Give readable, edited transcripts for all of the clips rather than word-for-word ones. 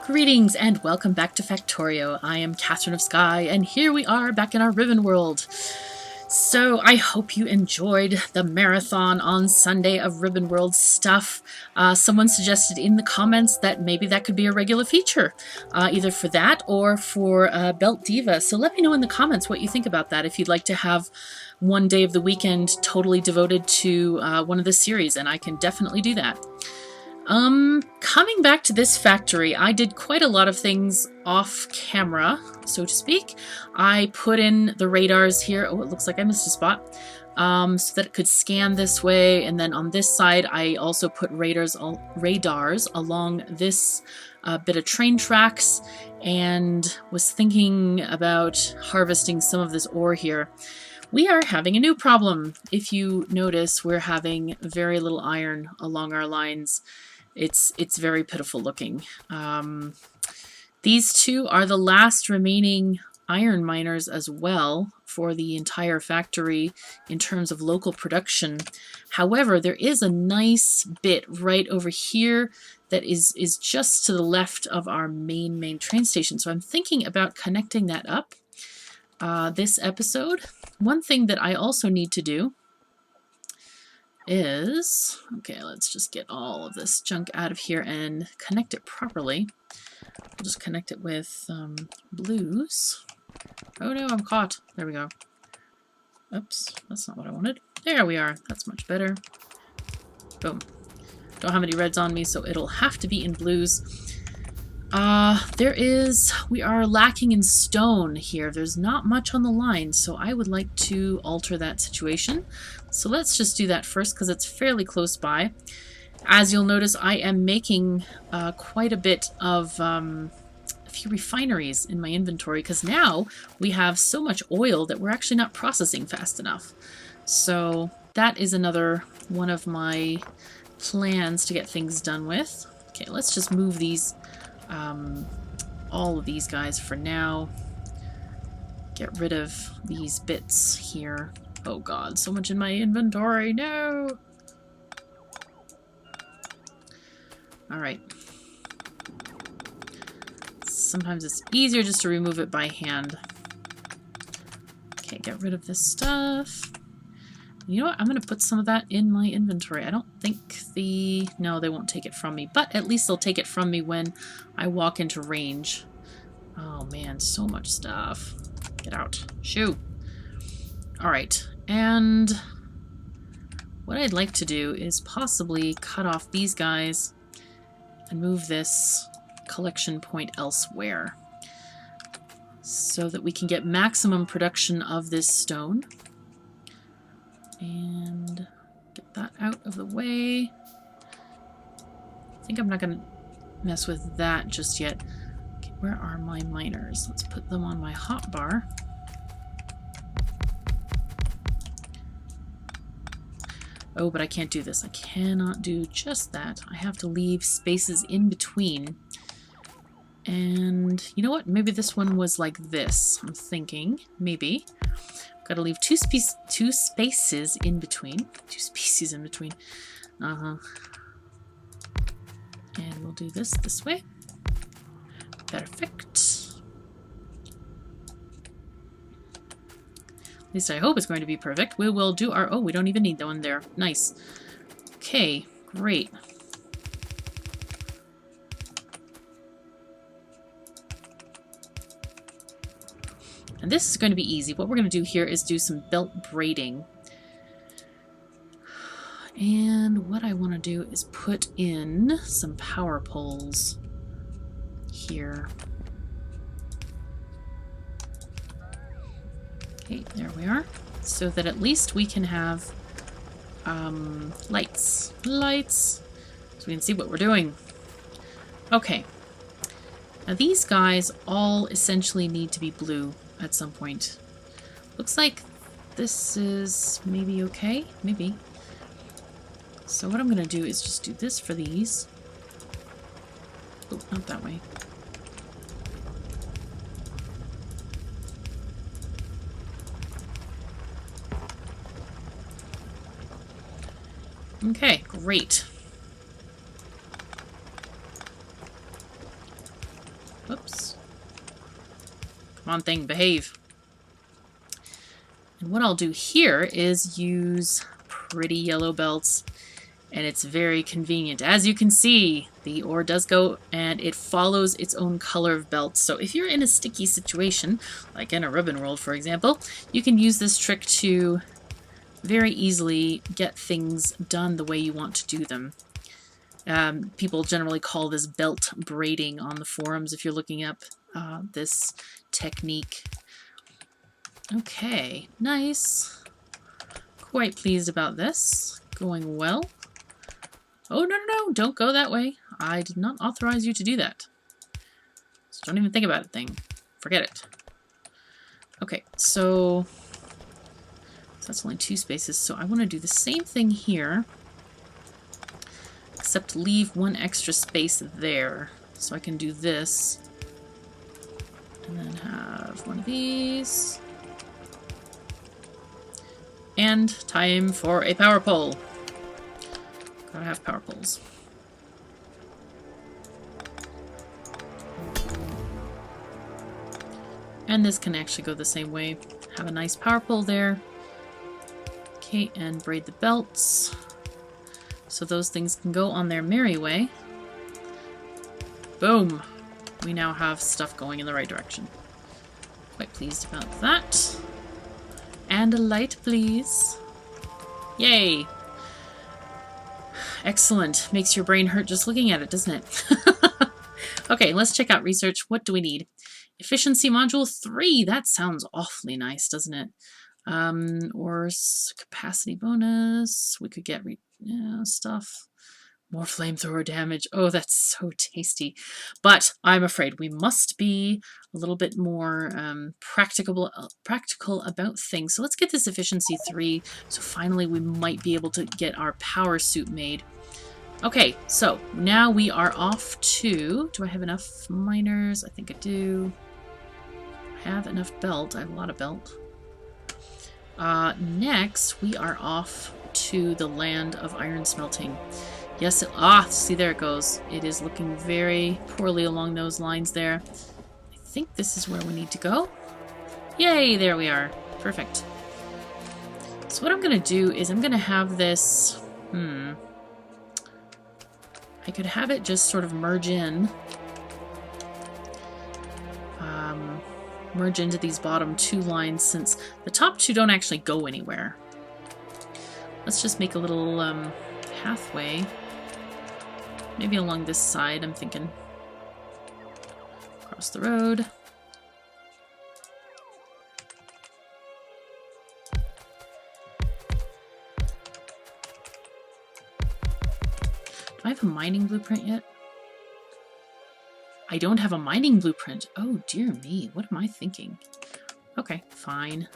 Greetings and welcome back to Factorio. I am KatherineOfSky, and here we are back in our Ribbon world. So I hope you enjoyed the marathon on Sunday of Ribbon World stuff. Someone suggested in the comments that maybe that could be a regular feature, either for that or for Belt Diva. So let me know in the comments what you think about that, if you'd like to have one day of the weekend totally devoted to one of the series, and I can definitely do that. Coming back to this factory, I did quite a lot of things off camera, so to speak. I put in the radars here. Oh, it looks like I missed a spot. So that it could scan this way, and then on this side I also put radars along this bit of train tracks, and was thinking about harvesting some of this ore here. We are having a new problem. If you notice, we're having very little iron along our lines. It's very pitiful looking. These two are the last remaining iron miners as well for the entire factory in terms of local production. However, there is a nice bit right over here that is just to the left of our main train station. So I'm thinking about connecting that up this episode. One thing that I also need to do is, okay, let's just get all of this junk out of here and connect it properly. We'll just connect it with blues. Oh no, I'm caught. There we go. Oops, that's not what I wanted. There we are. That's much better. Boom. Don't have any reds on me, so it'll have to be in blues. We are lacking in stone here. There's not much on the line, so I would like to alter that situation. So let's just do that first, because it's fairly close by. As you'll notice, I am making quite a bit of a few refineries in my inventory, because now we have so much oil that we're actually not processing fast enough. So that is another one of my plans to get things done with. Okay, let's just move these all of these guys for now. Get rid of these bits here. Oh god, so much in my inventory. No! Alright. Sometimes it's easier just to remove it by hand. Okay, get rid of this stuff. You know what? I'm going to put some of that in my inventory. I don't think no, they won't take it from me, but at least they'll take it from me when I walk into range. Oh man, so much stuff. Get out. Shoo! Alright, and what I'd like to do is possibly cut off these guys and move this collection point elsewhere so that we can get maximum production of this stone. And get that out of the way. I think I'm not going to mess with that just yet. Okay, where are my miners? Let's put them on my hotbar. Oh, but I can't do this. I cannot do just that. I have to leave spaces in between. And you know what? Maybe this one was like this. I'm thinking. Maybe. Got to leave two spaces in between. Two species in between. And we'll do this way. Perfect. At least I hope it's going to be perfect. We will do our... Oh, we don't even need that one there. Nice. Okay, great. And this is going to be easy. What we're going to do here is do some belt braiding. And what I want to do is put in some power poles here. Okay, there we are. So that at least we can have lights. Lights! So we can see what we're doing. Okay. Now these guys all essentially need to be blue at some point. Looks like this is maybe okay. Maybe. So what I'm going to do is just do this for these. Oh, not that way. Okay, great. Come on, thing, behave. And what I'll do here is use pretty yellow belts, and it's very convenient. As you can see, the ore does go and it follows its own color of belts. So if you're in a sticky situation, like in a ribbon world, for example, you can use this trick to very easily get things done the way you want to do them. People generally call this belt braiding on the forums if you're looking up this technique. Okay, nice. Quite pleased about this. Going well. Oh, no, no, no, don't go that way. I did not authorize you to do that. So don't even think about it, thing. Forget it. Okay, so that's only 2 spaces, so I want to do the same thing here, except leave 1 extra space there. So I can do this, and then have 1 of these. And time for a power pole. Gotta have power poles. And this can actually go the same way. Have a nice power pole there. Okay, and braid the belts. So those things can go on their merry way. Boom! We now have stuff going in the right direction. Quite pleased about that. And a light, please. Yay! Excellent. Makes your brain hurt just looking at it, doesn't it? Okay, let's check out research. What do we need? Efficiency module 3. That sounds awfully nice, doesn't it? Or capacity bonus. We could get stuff. More flamethrower damage. Oh, that's so tasty. But I'm afraid we must be a little bit more practical about things. So let's get this efficiency 3. So finally we might be able to get our power suit made. Okay, so now we are off to... Do I have enough miners? I think I do. I have enough belt. I have a lot of belt. Next, we are off to the land of iron smelting. Yes, see, there it goes. It is looking very poorly along those lines there. I think this is where we need to go. Yay, there we are. Perfect. So what I'm going to do is I'm going to have this... I could have it just sort of merge in. Merge into these bottom 2 lines, since the top 2 don't actually go anywhere. Let's just make a little pathway. Maybe along this side, I'm thinking. Across the road. Do I have a mining blueprint yet? I don't have a mining blueprint. Oh, dear me. What am I thinking? Okay, fine.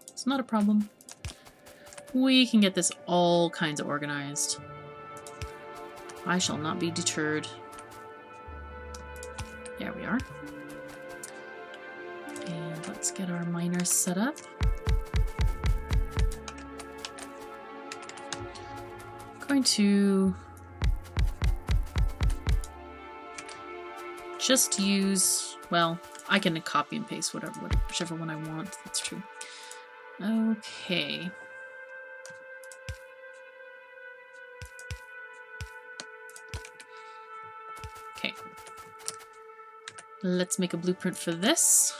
It's not a problem. We can get this all kinds of organized. I shall not be deterred. There we are. And let's get our miners set up. I'm going to just use, well, I can copy and paste whichever one I want. That's true. Okay. Okay. Let's make a blueprint for this.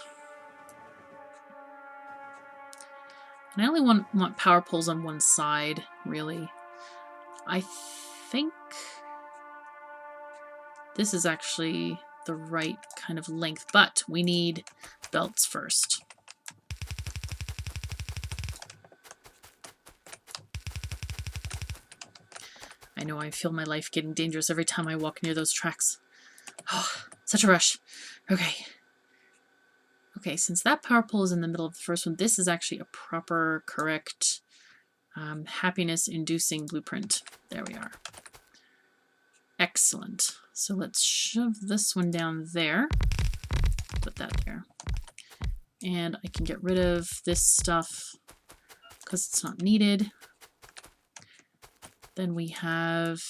And I only want power poles on one side, really. I think this is actually the right kind of length, but we need belts first. I know I feel my life getting dangerous every time I walk near those tracks. Oh, such a rush. Okay. Okay, since that power pole is in the middle of the first one, this is actually a proper, correct, happiness-inducing blueprint. There we are. Excellent. So let's shove this one down there. Put that there. And I can get rid of this stuff because it's not needed. Then we have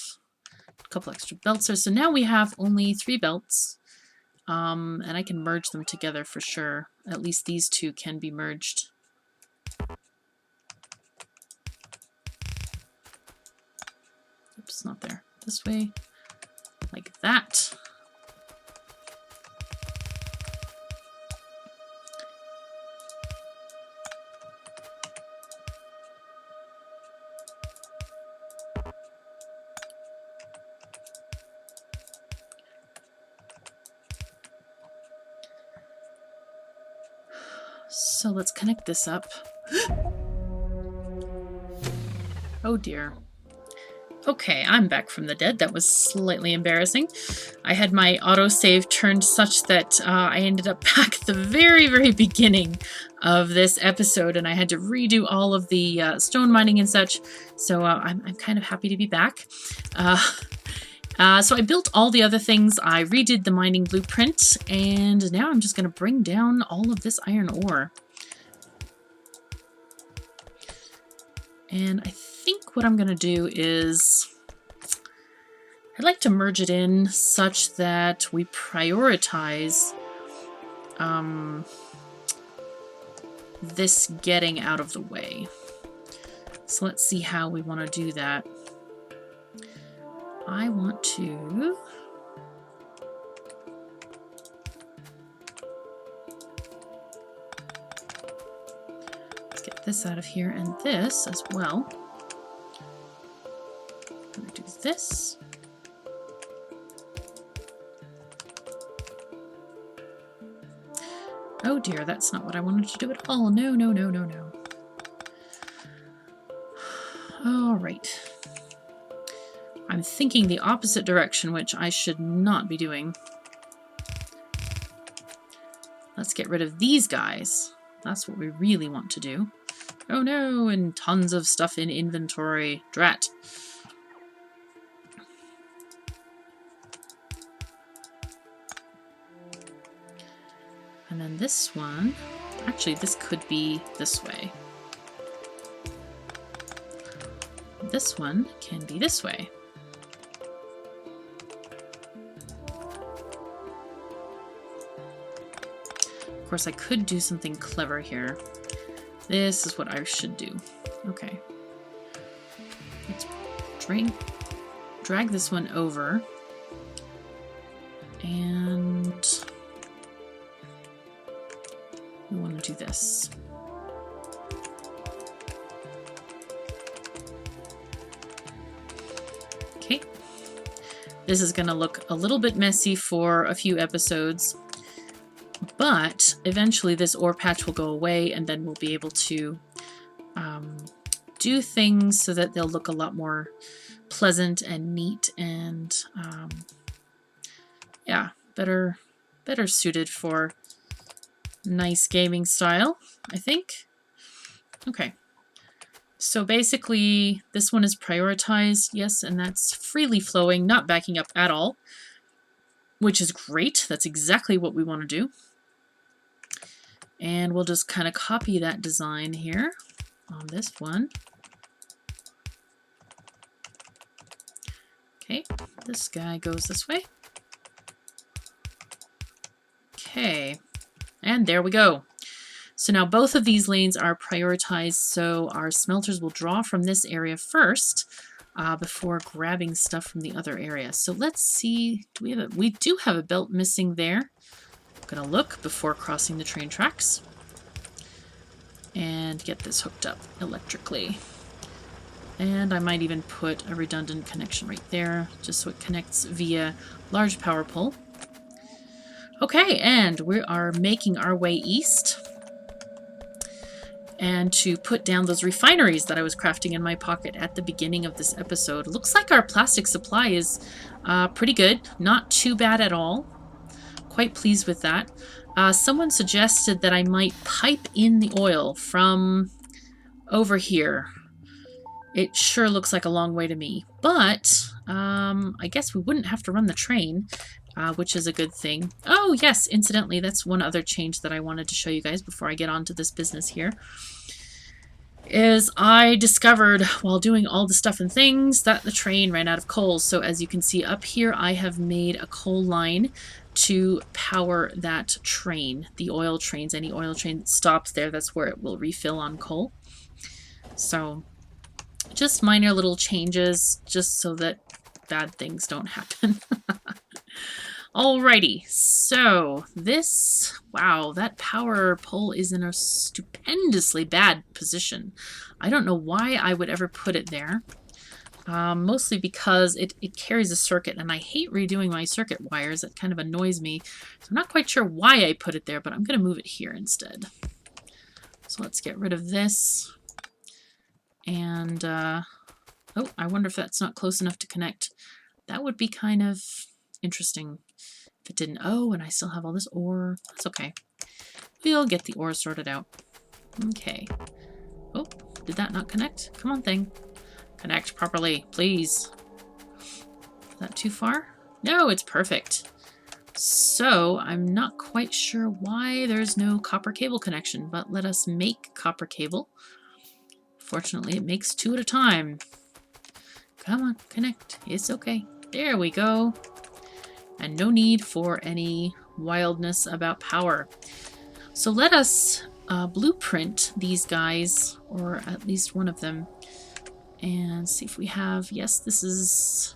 a couple extra belts there. So now we have only 3 belts. And I can merge them together for sure. At least these two can be merged. Oops, not there. This way, like that. So let's connect this up. Oh dear. Okay, I'm back from the dead. That was slightly embarrassing. I had my autosave turned such that I ended up back at the very, very beginning of this episode, and I had to redo all of the stone mining and such, so I'm kind of happy to be back. So I built all the other things, I redid the mining blueprint, and now I'm just going to bring down all of this iron ore. And I think what I'm going to do is, I'd like to merge it in such that we prioritize this getting out of the way. So let's see how we want to do that. I want to this out of here and this as well. I'm going to do this. Oh dear, that's not what I wanted to do at all. No, no, no, no, no. All right. I'm thinking the opposite direction, which I should not be doing. Let's get rid of these guys. That's what we really want to do. Oh no, and tons of stuff in inventory. Drat. And then this one, actually this could be this way. This one can be this way. Of course, I could do something clever here. This is what I should do. Okay. Let's drag this one over. And we want to do this. Okay. This is going to look a little bit messy for a few episodes. But eventually this ore patch will go away, and then we'll be able to do things so that they'll look a lot more pleasant and neat and yeah, better suited for nice gaming style, I think. Okay. So basically this one is prioritized, yes, and that's freely flowing, not backing up at all, which is great. That's exactly what we want to do. And we'll just kind of copy that design here on this one. Okay, this guy goes this way. Okay, and there we go. So now both of these lanes are prioritized, so our smelters will draw from this area first before grabbing stuff from the other area. So let's see, we do have a belt missing there. I'm gonna look before crossing the train tracks and get this hooked up electrically. And I might even put a redundant connection right there, just so it connects via large power pole. Okay, and we are making our way east. And to put down those refineries that I was crafting in my pocket at the beginning of this episode. Looks like our plastic supply is pretty good, not too bad at all. Quite pleased with that. Someone suggested that I might pipe in the oil from over here. It sure looks like a long way to me, but I guess we wouldn't have to run the train, which is a good thing. Oh yes, incidentally, that's one other change that I wanted to show you guys before I get on to this business here. Is I discovered while doing all the stuff and things that the train ran out of coal. So as you can see up here, I have made a coal line to power that train, the oil trains. Any oil train that stops there, that's where it will refill on coal. So just minor little changes just so that bad things don't happen. Alrighty, so this, wow, that power pole is in a stupendously bad position. I don't know why I would ever put it there. Mostly because it carries a circuit, and I hate redoing my circuit wires. It kind of annoys me. So I'm not quite sure why I put it there, but I'm going to move it here instead. So let's get rid of this. And, oh, I wonder if that's not close enough to connect. That would be kind of interesting if it didn't. Oh, and I still have all this ore. That's okay. We'll get the ore sorted out. Okay. Oh, did that not connect? Come on, thing. Connect properly, please. Is that too far? No, it's perfect. So, I'm not quite sure why there's no copper cable connection, but let us make copper cable. Fortunately, it makes 2 at a time. Come on, connect. It's okay. There we go. And no need for any wildness about power. So let us blueprint these guys, or at least one of them. And see if we have, yes, this is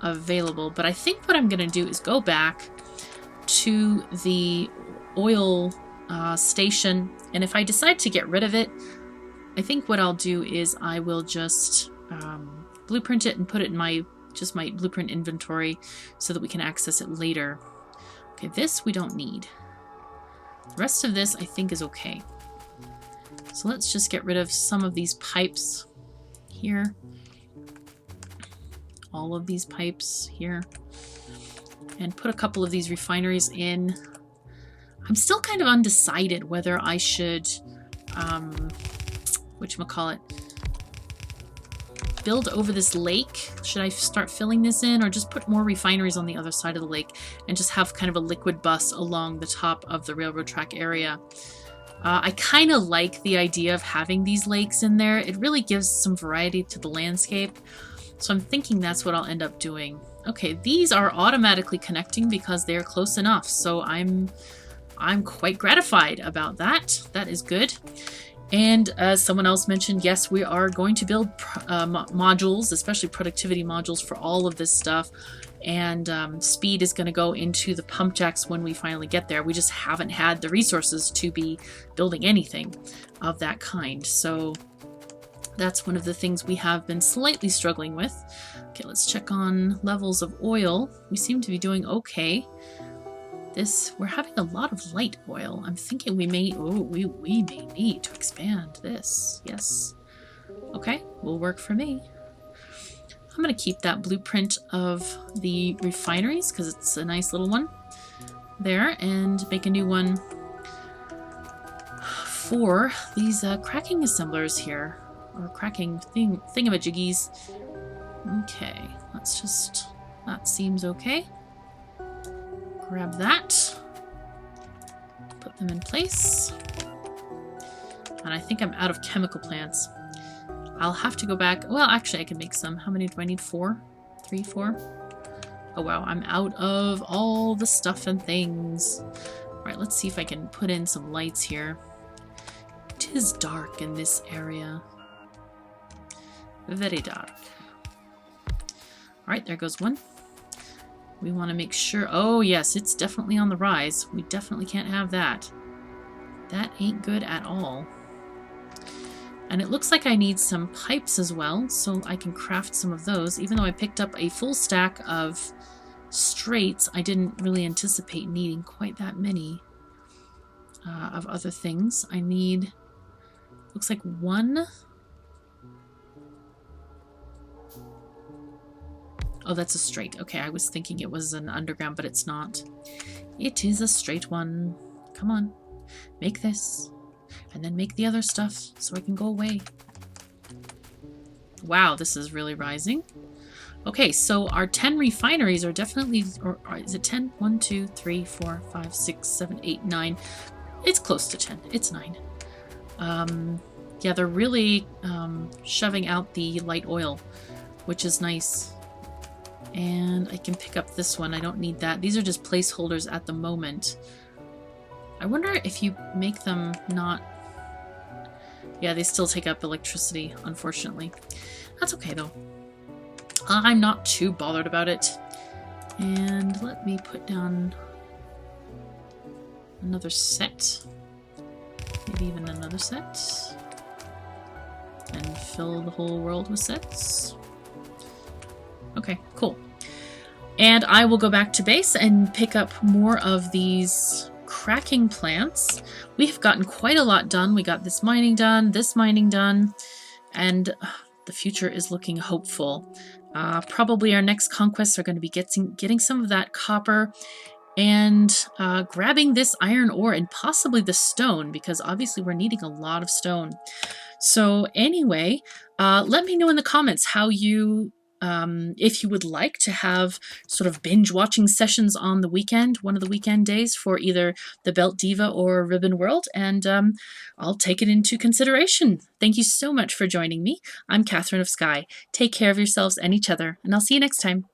available. But I think what I'm going to do is go back to the oil station. And if I decide to get rid of it, I think what I'll do is I will just blueprint it and put it in my blueprint inventory so that we can access it later. Okay, this we don't need. The rest of this I think is okay. So let's just get rid of some of these pipes here. All of these pipes here. And put a couple of these refineries in. I'm still kind of undecided whether I should, whatchamacallit, build over this lake. Should I start filling this in, or just put more refineries on the other side of the lake and just have kind of a liquid bus along the top of the railroad track area? I kind of like the idea of having these lakes in there. It really gives some variety to the landscape. So I'm thinking that's what I'll end up doing. Okay, these are automatically connecting because they're close enough. So I'm quite gratified about that. That is good. And as someone else mentioned, yes, we are going to build modules, especially productivity modules for all of this stuff. And speed is going to go into the pump jacks when we finally get there. We just haven't had the resources to be building anything of that kind. So that's one of the things we have been slightly struggling with. Okay, let's check on levels of oil. We seem to be doing okay. We're having a lot of light oil. I'm thinking we may need to expand this. Yes. Okay, will work for me. I'm going to keep that blueprint of the refineries because it's a nice little one there, and make a new one for these cracking assemblers here, or cracking thingamajiggies. Okay, let's just, that seems okay. Grab that, put them in place, and I think I'm out of chemical plants. I'll have to go back. Well, actually, I can make some. How many do I need? 4? 3, 4? Oh, wow. I'm out of all the stuff and things. All right, let's see if I can put in some lights here. It is dark in this area. Very dark. All right, there goes one. We want to make sure. Oh, yes, it's definitely on the rise. We definitely can't have that. That ain't good at all. And it looks like I need some pipes as well, so I can craft some of those. Even though I picked up a full stack of straights, I didn't really anticipate needing quite that many of other things. I need, looks like 1. Oh, that's a straight. Okay, I was thinking it was an underground, but it's not. It is a straight one. Come on, make this. And then make the other stuff so I can go away. Wow, this is really rising. Okay, so our 10 refineries are definitely, or is it 10? 1, 2, 3, 4, 5, 6, 7, 8, 9. It's close to 10. It's 9. Yeah, they're really shoving out the light oil, which is nice. And I can pick up this one. I don't need that. These are just placeholders at the moment. I wonder if you make them not... Yeah, they still take up electricity, unfortunately. That's okay, though. I'm not too bothered about it. And let me put down another set. Maybe even another set. And fill the whole world with sets. Okay, cool. And I will go back to base and pick up more of these cracking plants. We have gotten quite a lot done. We got this mining done, and the future is looking hopeful. Probably our next conquests are going to be getting some of that copper and grabbing this iron ore and possibly the stone, because obviously we're needing a lot of stone. So anyway, let me know in the comments how you... if you would like to have sort of binge watching sessions on the weekend, one of the weekend days for either the Belt Diva or Ribbon World, and I'll take it into consideration. Thank you so much for joining me. I'm Catherine of Sky. Take care of yourselves and each other, and I'll see you next time.